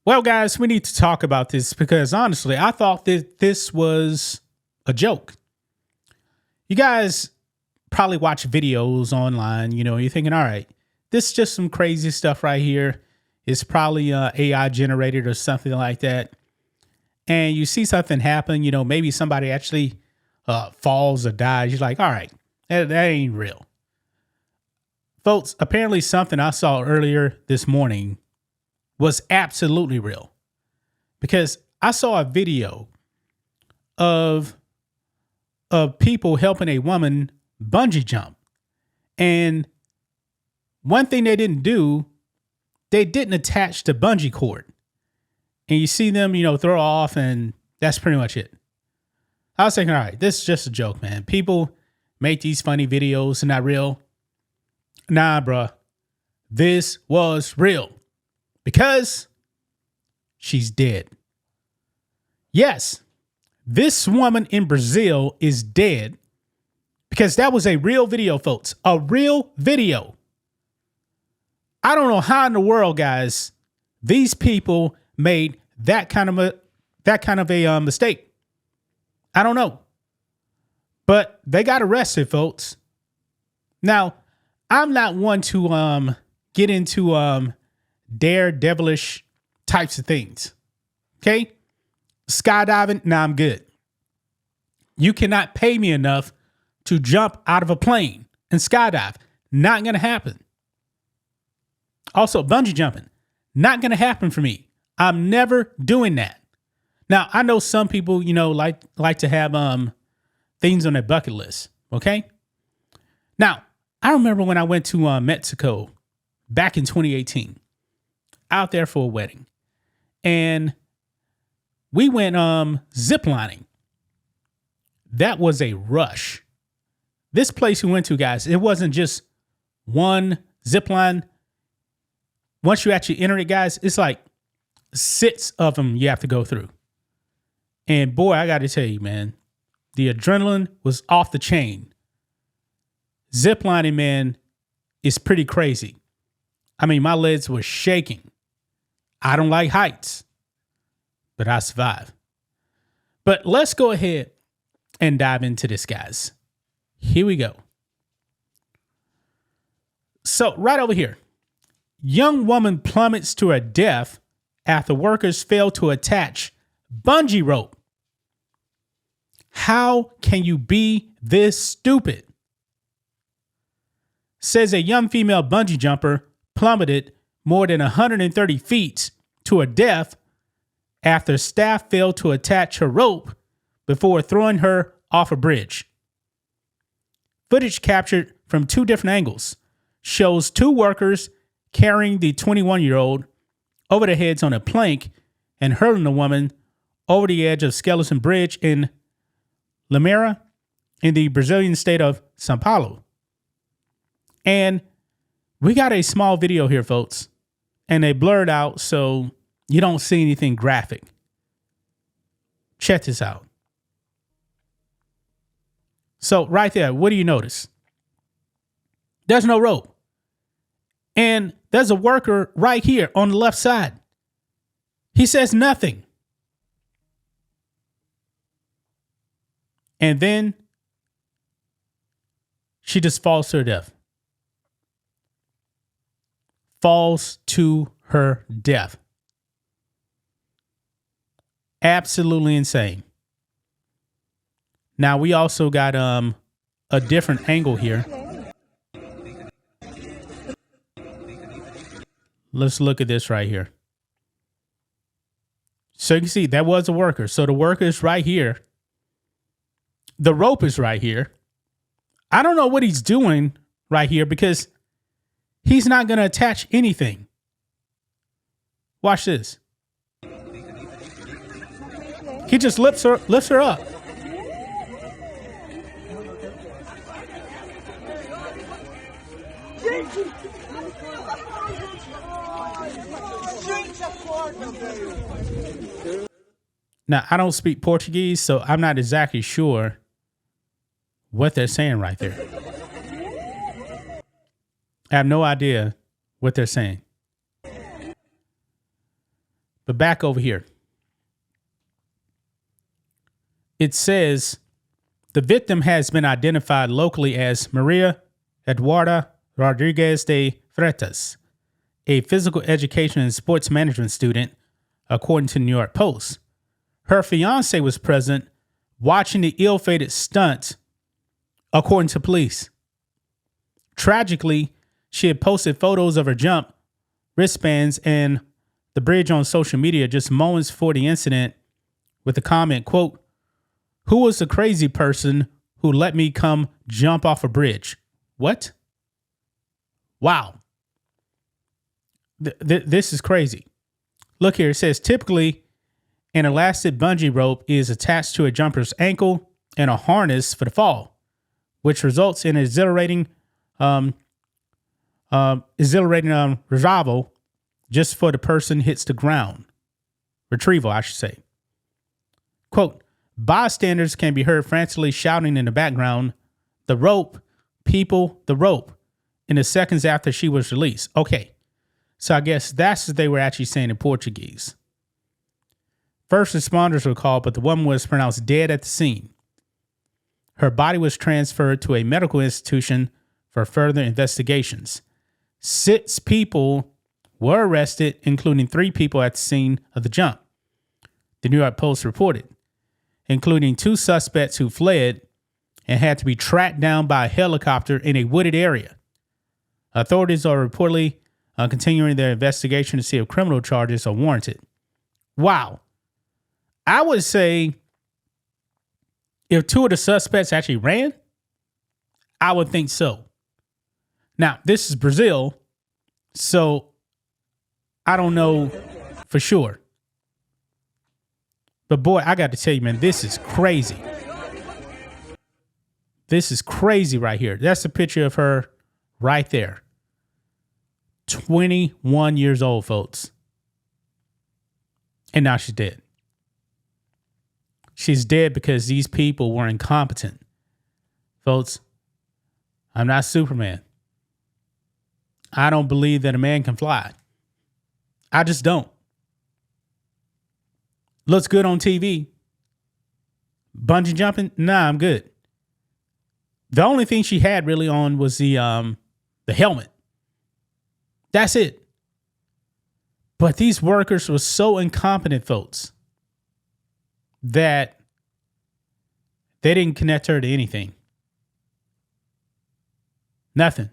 Well, guys, we need to talk about this because honestly, I thought that this was a joke. You guys probably watch videos online, you're thinking, all right, this is just some crazy stuff right here. It's probably AI generated or something like that. And you see something happen, maybe somebody actually falls or dies. You're like, all right, that ain't real. Folks, apparently something I saw earlier this morning was absolutely real because I saw a video of people helping a woman bungee jump. And one thing they didn't do, they didn't attach the bungee cord. And you see them, throw off, and that's pretty much it. I was thinking, all right, this is just a joke, man. People make these funny videos and not real. Nah, bruh. This was real because she's dead. Yes, this woman in Brazil is dead because that was a real video, folks. A real video. I don't know how in the world, guys, these people made that kind of a mistake. I don't know. But they got arrested, folks. Now, I'm not one to get into daredevilish types of things. Okay? Skydiving, nah, I'm good. You cannot pay me enough to jump out of a plane and skydive. Not going to happen. Also, bungee jumping, not going to happen for me. I'm never doing that. Now, I know some people, like to have things on their bucket list. Okay? Now, I remember when I went to Mexico back in 2018, out there for a wedding, and we went ziplining. That was a rush. This place we went to, guys, it wasn't just one zip line. Once you actually enter it, guys, it's like 6 of them you have to go through. And boy, I got to tell you, man, the adrenaline was off the chain. Zip lining, man, is pretty crazy. I mean, my legs were shaking. I don't like heights, but I survived. But let's go ahead and dive into this, guys. Here we go. So right over here, young woman plummets to her death after workers fail to attach bungee rope. How can you be this stupid? Says a young female bungee jumper plummeted more than 130 feet to her death after staff failed to attach her rope before throwing her off a bridge. Footage captured from 2 different angles shows 2 workers carrying the 21-year-old over their heads on a plank and hurling the woman over the edge of Skeleton Bridge in Limeira in the Brazilian state of São Paulo. And we got a small video here, folks, and they blurred out so you don't see anything graphic. Check this out. So right there, what do you notice? There's no rope. And there's a worker right here on the left side. He says nothing. And then she just falls to her death. Falls to her death. Absolutely insane. Now we also got a different angle here. Let's look at this right here. So you can see that was a worker. So the worker is right here. The rope is right here. I don't know what he's doing right here because he's not going to attach anything. Watch this. He just lifts her up. Now, I don't speak Portuguese, so I'm not exactly sure what they're saying right there. I have no idea what they're saying. But back over here. It says the victim has been identified locally as Maria Eduarda Rodriguez de Freitas, a physical education and sports management student, according to the New York Post. Her fiance was present watching the ill-fated stunt, according to police. Tragically, she had posted photos of her jump, wristbands, and the bridge on social media just moments before the incident with the comment, quote, "Who was the crazy person who let me come jump off a bridge?" What? Wow. This is crazy. Look here. It says typically an elastic bungee rope is attached to a jumper's ankle and a harness for the fall, which results in exhilarating retrieval just before the person hits the ground. Retrieval, I should say. Quote, bystanders can be heard frantically shouting in the background, "The rope, people, the rope," in the seconds after she was released. Okay, so I guess that's what they were actually saying in Portuguese. First responders were called, but the woman was pronounced dead at the scene. Her body was transferred to a medical institution for further investigations. 6 people were arrested, including 3 people at the scene of the jump, the New York Post reported, including 2 suspects who fled and had to be tracked down by a helicopter in a wooded area. Authorities are reportedly continuing their investigation to see if criminal charges are warranted. Wow. I would say if 2 of the suspects actually ran, I would think so. Now, this is Brazil, so I don't know for sure. But boy, I got to tell you, man, this is crazy. This is crazy right here. That's a picture of her right there. 21 years old, folks. And now she's dead. She's dead because these people were incompetent. Folks, I'm not Superman. I don't believe that a man can fly. I just don't. Looks good on TV. Bungee jumping? Nah, I'm good. The only thing she had really on was the helmet. That's it. But these workers were so incompetent, folks, that they didn't connect her to anything. Nothing.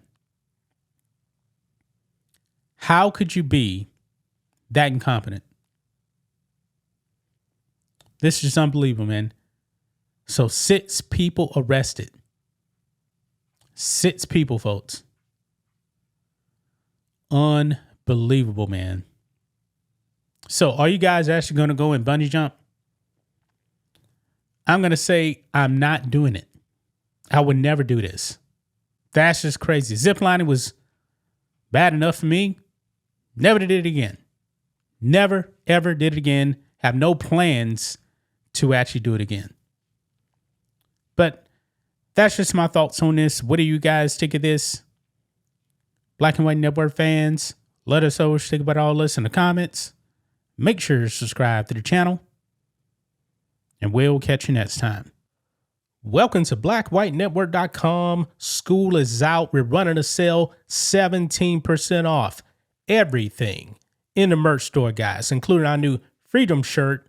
How could you be that incompetent? This is just unbelievable, man. So 6 people arrested. 6 people, folks. Unbelievable, man. So are you guys actually going to go and bungee jump? I'm going to say I'm not doing it. I would never do this. That's just crazy. Ziplining was bad enough for me. Never did it again. Never, ever did it again. Have no plans to actually do it again. But that's just my thoughts on this. What do you guys think of this? Black and White Network fans, let us know what you think about all this in the comments. Make sure to subscribe to the channel. And we'll catch you next time. Welcome to blackwhitenetwork.com. School is out. We're running a sale, 17% off everything in the merch store, guys, including our new Freedom shirt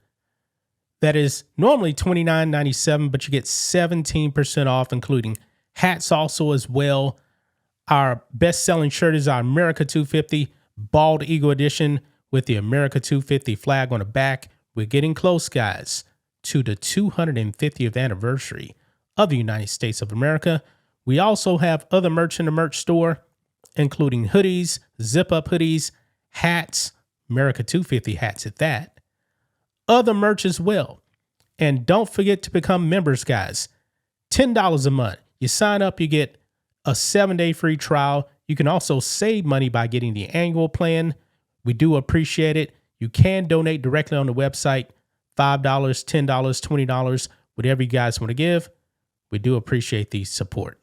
that is normally $29.97, but you get 17% off, including hats also as well. Our best-selling shirt is our America 250 Bald Eagle Edition with the America 250 flag on the back. We're getting close, guys, to the 250th anniversary of the United States of America. We also have other merch in the merch store, including hoodies, zip-up hoodies, hats, America 250 hats at that, other merch as well. And don't forget to become members, guys. $10 a month. You sign up, you get a 7-day free trial. You can also save money by getting the annual plan. We do appreciate it. You can donate directly on the website, $5, $10, $20, whatever you guys want to give. We do appreciate the support.